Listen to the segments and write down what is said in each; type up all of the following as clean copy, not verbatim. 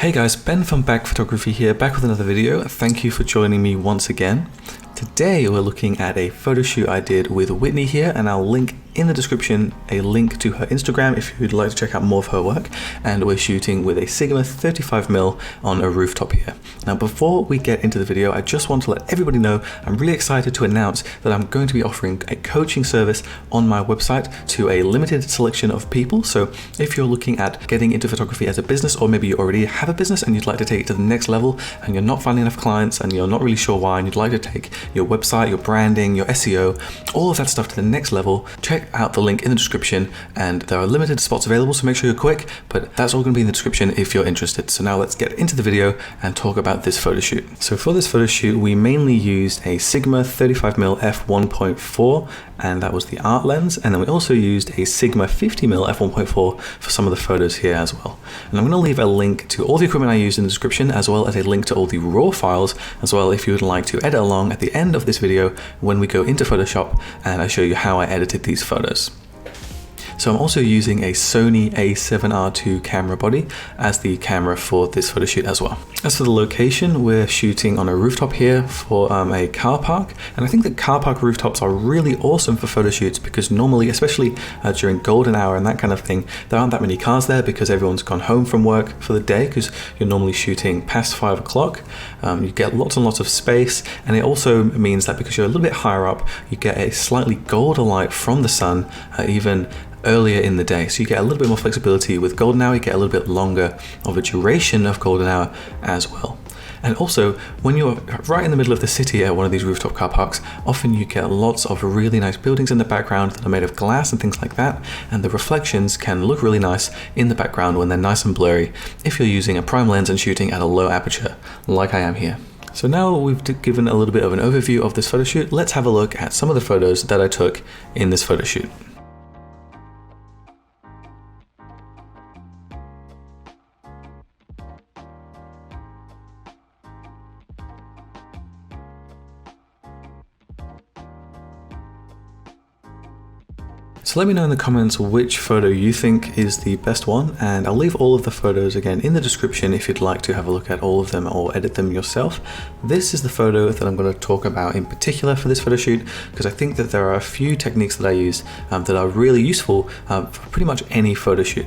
Hey guys, Ben from Bach Photography here, back with another video. Thank you for joining me once again. Today we're looking at a photo shoot I did with Whitney here, and I'll link in the description a link to her Instagram if you'd like to check out more of her work. And we're shooting with a Sigma 35mm on a rooftop here. Now before we get into the video, I just want to let everybody know I'm really excited to announce that I'm going to be offering a coaching service on my website to a limited selection of people. So if you're looking at getting into photography as a business, or maybe you already have a business and you'd like to take it to the next level and you're not finding enough clients and you're not really sure why, and you'd like to take your website, your branding, your SEO, all of that stuff to the next level, check out the link in the description. And there are limited spots available, so make sure you're quick, but that's all going to be in the description if you're interested. So now let's get into the video and talk about this photo shoot. So for this photo shoot, we mainly used a Sigma 35mm f1.4, and that was the art lens. And then we also used a Sigma 50mm f1.4 for some of the photos here as well. And I'm going to leave a link to all the equipment I used in the description, as well as a link to all the raw files as well, if you would like to edit along at the end of this video when we go into Photoshop and I show you how I edited these photos. So I'm also using a Sony A7R2 camera body as the camera for this photo shoot as well. As for the location, we're shooting on a rooftop here for a car park. And I think that car park rooftops are really awesome for photo shoots because normally, especially during golden hour and that kind of thing, there aren't that many cars there because everyone's gone home from work for the day, because you're normally shooting past 5 o'clock. You get lots and lots of space, and it also means that because you're a little bit higher up, you get a slightly golden light from the sun even earlier in the day. So you get a little bit more flexibility with golden hour, you get a little bit longer of a duration of golden hour as well. And also, when you're right in the middle of the city at one of these rooftop car parks, often you get lots of really nice buildings in the background that are made of glass and things like that, and the reflections can look really nice in the background when they're nice and blurry if you're using a prime lens and shooting at a low aperture, like I am here. So now we've given a little bit of an overview of this photo shoot, let's have a look at some of the photos that I took in this photo shoot. So let me know in the comments which photo you think is the best one, and I'll leave all of the photos again in the description if you'd like to have a look at all of them or edit them yourself. This is the photo that I'm going to talk about in particular for this photo shoot, because I think that there are a few techniques that I used that are really useful for pretty much any photo shoot.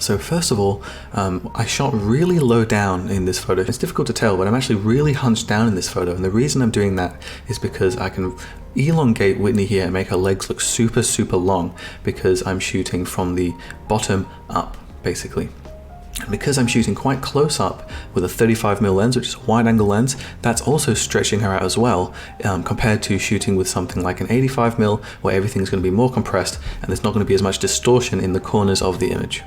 So first of all, I shot really low down in this photo. It's difficult to tell, but I'm actually really hunched down in this photo, and the reason I'm doing that is because I can elongate Whitney here and make her legs look super long, because I'm shooting from the bottom up basically. And because I'm shooting quite close up with a 35mm lens, which is a wide angle lens, that's also stretching her out as well, compared to shooting with something like an 85mm where everything's going to be more compressed and there's not going to be as much distortion in the corners of the image.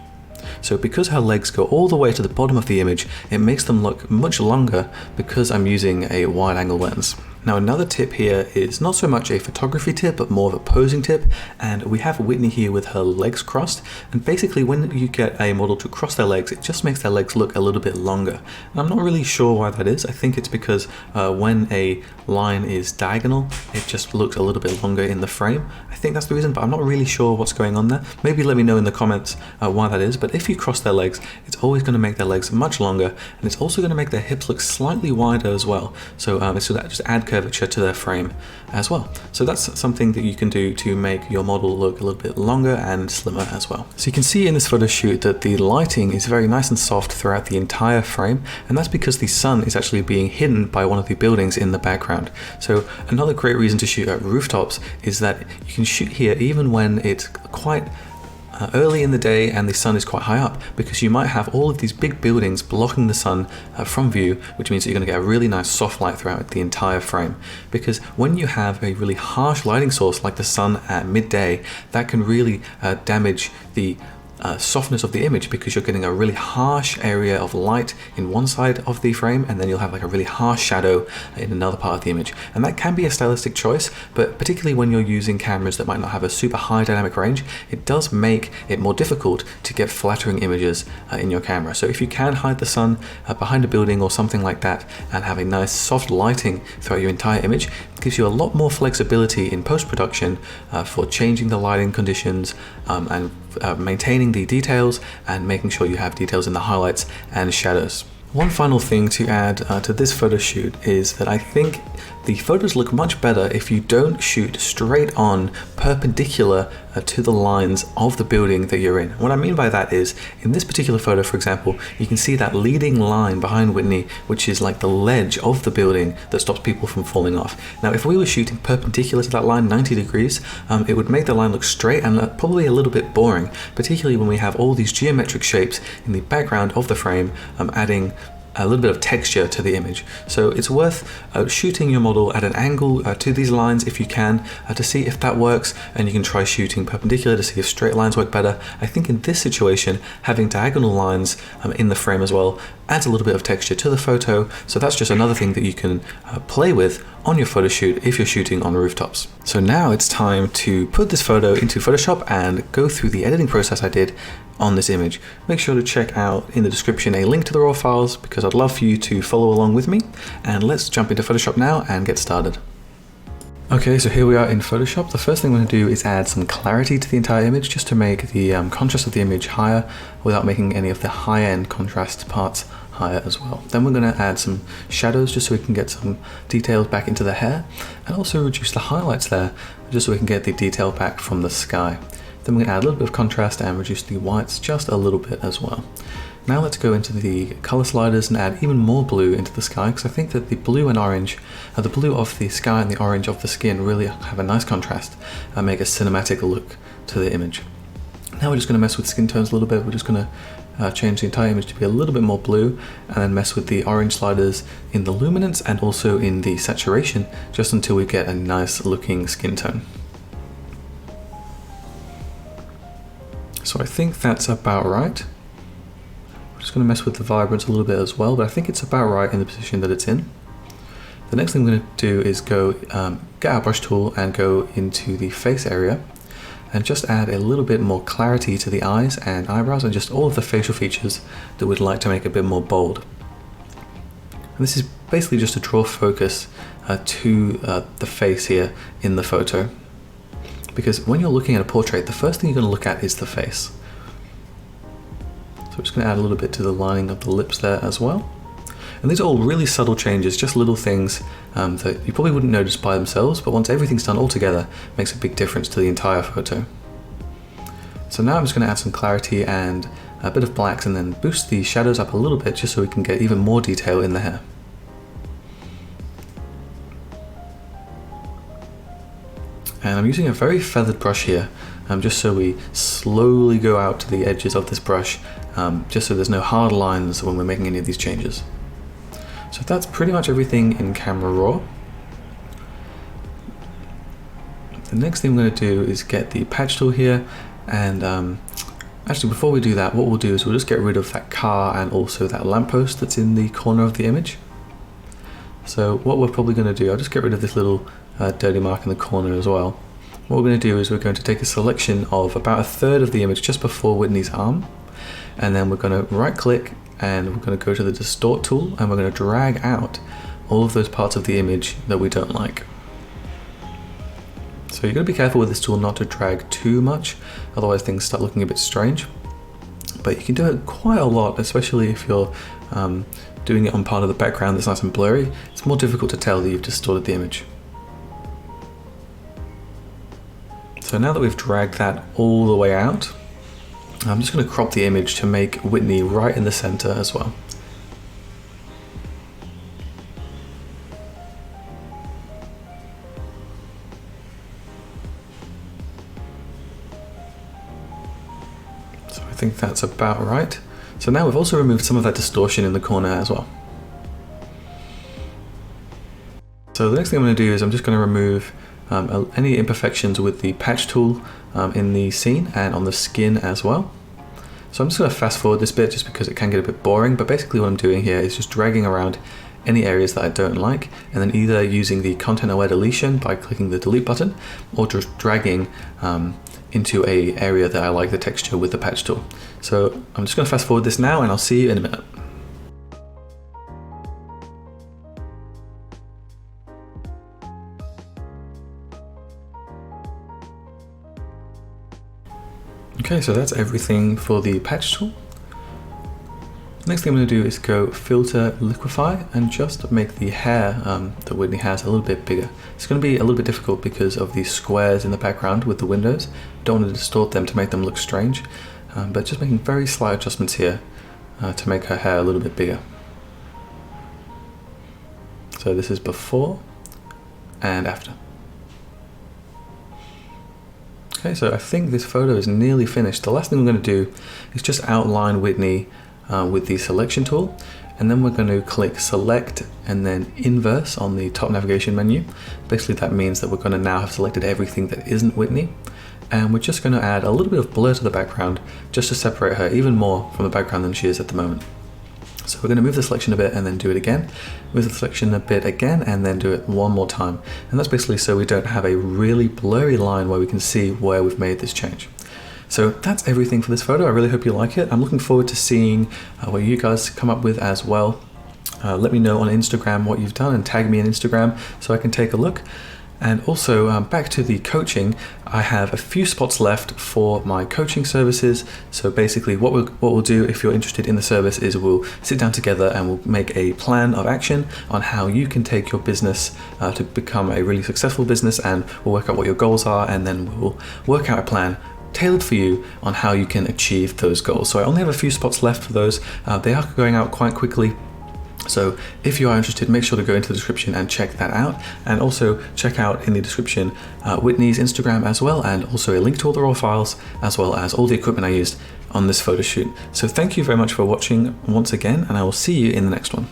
So because her legs go all the way to the bottom of the image, it makes them look much longer because I'm using a wide angle lens. Now another tip here is not so much a photography tip, but more of a posing tip, and we have Whitney here with her legs crossed, and basically when you get a model to cross their legs, it just makes their legs look a little bit longer. And I'm not really sure why that is. I think it's because when a line is diagonal, it just looks a little bit longer in the frame. I think that's the reason, but I'm not really sure what's going on there. Maybe let me know in the comments why that is, but if you cross their legs, it's always going to make their legs much longer, and it's also going to make their hips look slightly wider as well. So so that just add curvature to their frame as well. So that's something that you can do to make your model look a little bit longer and slimmer as well. So you can see in this photo shoot that the lighting is very nice and soft throughout the entire frame, and that's because the sun is actually being hidden by one of the buildings in the background. So another great reason to shoot at rooftops is that you can shoot here even when it's quite early in the day and the sun is quite high up, because you might have all of these big buildings blocking the sun from view, which means that you're going to get a really nice soft light throughout the entire frame. Because when you have a really harsh lighting source like the sun at midday, that can really damage the softness of the image, because you're getting a really harsh area of light in one side of the frame, and then you'll have like a really harsh shadow in another part of the image. And that can be a stylistic choice, but particularly when you're using cameras that might not have a super high dynamic range, it does make it more difficult to get flattering images in your camera. So if you can hide the sun behind a building or something like that and have a nice soft lighting throughout your entire image, gives you a lot more flexibility in post-production for changing the lighting conditions and maintaining the details and making sure you have details in the highlights and shadows. One final thing to add to this photo shoot is that I think the photos look much better if you don't shoot straight on perpendicular to the lines of the building that you're in. What I mean by that is, in this particular photo, for example, you can see that leading line behind Whitney, which is like the ledge of the building that stops people from falling off. Now, if we were shooting perpendicular to that line, 90 degrees, it would make the line look straight and probably a little bit boring, particularly when we have all these geometric shapes in the background of the frame, adding a little bit of texture to the image. So it's worth shooting your model at an angle to these lines if you can, to see if that works, and you can try shooting perpendicular to see if straight lines work better. I think in this situation, having diagonal lines in the frame as well adds a little bit of texture to the photo, so that's just another thing that you can play with on your photo shoot if you're shooting on rooftops. So now it's time to put this photo into Photoshop and go through the editing process I did on this image. Make sure to check out in the description a link to the raw files, because I'd love for you to follow along with me. And let's jump into Photoshop now and get started. Okay, so here we are in Photoshop. The first thing I'm going to do is add some clarity to the entire image, just to make the contrast of the image higher without making any of the high-end contrast parts higher as well. Then we're going to add some shadows just so we can get some details back into the hair, and also reduce the highlights there just so we can get the detail back from the sky. Then we're going to add a little bit of contrast and reduce the whites just a little bit as well. Now let's go into the color sliders and add even more blue into the sky, because I think that the blue and orange, the blue of the sky and the orange of the skin really have a nice contrast and make a cinematic look to the image. Now we're just going to mess with skin tones a little bit. We're just going to change the entire image to be a little bit more blue, and then mess with the orange sliders in the luminance and also in the saturation, just until we get a nice looking skin tone. So I think that's about right. I'm just going to mess with the vibrance a little bit as well, but I think it's about right in the position that it's in. The next thing I'm going to do is go get our brush tool and go into the face area and just add a little bit more clarity to the eyes and eyebrows and just all of the facial features that we'd like to make a bit more bold. And this is basically just to draw focus to the face here in the photo. Because when you're looking at a portrait, the first thing you're going to look at is the face. So I'm just going to add a little bit to the lining of the lips there as well. And these are all really subtle changes, just little things that you probably wouldn't notice by themselves, but once everything's done all together, it makes a big difference to the entire photo. So now I'm just going to add some clarity and a bit of blacks, and then boost the shadows up a little bit just so we can get even more detail in the hair. And I'm using a very feathered brush here, just so we slowly go out to the edges of this brush, just so there's no hard lines when we're making any of these changes. So that's pretty much everything in Camera Raw. The next thing I'm going to do is get the patch tool here, and actually before we do that, what we'll do is we'll just get rid of that car and also that lamppost that's in the corner of the image. So what we're probably going to do, I'll just get rid of this little dirty mark in the corner as well. What we're going to do is we're going to take a selection of about a third of the image just before Whitney's arm, and then we're going to right click and we're going to go to the distort tool, and we're going to drag out all of those parts of the image that we don't like. So you've got to be careful with this tool not to drag too much, otherwise things start looking a bit strange. But you can do it quite a lot, especially if you're doing it on part of the background that's nice and blurry. It's more difficult to tell that you've distorted the image. So now that we've dragged that all the way out, I'm just going to crop the image to make Whitney right in the center as well. So I think that's about right. So now we've also removed some of that distortion in the corner as well. So the next thing I'm going to do is I'm just going to remove any imperfections with the patch tool in the scene and on the skin as well. So I'm just going to fast forward this bit just because it can get a bit boring, but basically what I'm doing here is just dragging around any areas that I don't like, and then either using the content aware deletion by clicking the delete button, or just dragging into an area that I like the texture with the patch tool. So I'm just going to fast forward this now, and I'll see you in a minute. Okay, so that's everything for the patch tool. Next thing I'm going to do is go filter liquify and just make the hair that Whitney has a little bit bigger. It's going to be a little bit difficult because of these squares in the background with the windows. Don't want to distort them to make them look strange, but just making very slight adjustments here to make her hair a little bit bigger. So this is before and after. Okay, so I think this photo is nearly finished. The last thing we're going to do is just outline Whitney with the selection tool, and then we're going to click select and then inverse on the top navigation menu. Basically that means that we're going to now have selected everything that isn't Whitney, and we're just going to add a little bit of blur to the background just to separate her even more from the background than she is at the moment. So we're going to move the selection a bit and then do it again, move the selection a bit again and then do it one more time. And that's basically so we don't have a really blurry line where we can see where we've made this change. So that's everything for this photo. I really hope you like it. I'm looking forward to seeing what you guys come up with as well. Let me know on Instagram what you've done and tag me on Instagram so I can take a look. And also back to the coaching, I have a few spots left for my coaching services. So basically what we'll do if you're interested in the service is we'll sit down together and we'll make a plan of action on how you can take your business to become a really successful business, and we'll work out what your goals are, and then we'll work out a plan tailored for you on how you can achieve those goals. So I only have a few spots left for those. They are going out quite quickly. So if you are interested, make sure to go into the description and check that out. And also check out in the description Whitney's Instagram as well, and also a link to all the raw files, as well as all the equipment I used on this photo shoot. So thank you very much for watching once again, and I will see you in the next one.